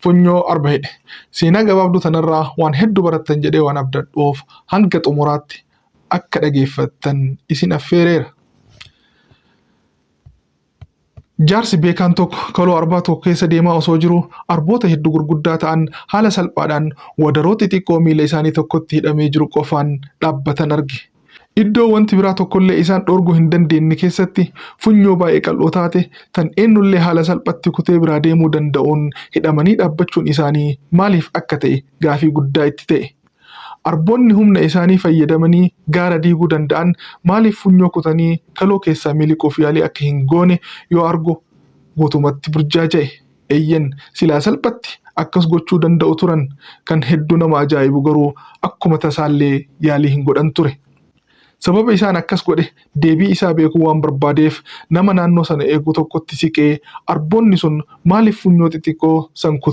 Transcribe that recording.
funyoo arba'edhe. Seenaa gabaabduu tanarraa waan hedduu barattan jedhee waan abdadhuuf hanga xumuraatti akka dhageeffattan isin affeereera. Jaarsi beekaan tokko kaloo arbaa tokko keessa deemaa osoo jiru arboota hedduu gurguddaa ta'an haala salphaadhaan wadaroo xixiqqoo miila isaanii tokkotti hidhamee jiru qofaan dhaabbatan arge. Iddoo wanti biraa tokkollee isaan dhorguu hin dandeenye keessatti funyoo baay'ee qal'oo taate tan eenyullee haala salphatti kutee biraa deemuu danda'uun hidhamanii dhaabbachuun isaanii maaliif akka ta'e gaafii guddaa itti ta'e. Arboonni humna isaanii fayyadamanii gaara diiguu danda'an maaliif funyoo kutanii kaloo keessaa miliquuf yaalii akka hin goone yoo argu guutumatti burjaaja'e. Eeyyen silaa salphatti akkas gochuu danda'u turan. Kan hedduu nama ajaa'ibu garuu akkuma tasaallee yaalii hin godhan ture. Sababa isaan akkas godhe deebii isaa beekuu waan barbaadeef nama naannoo sana eegu tokkotti siqee arboonni sun maaliif funyoo xixiqqoo san kutan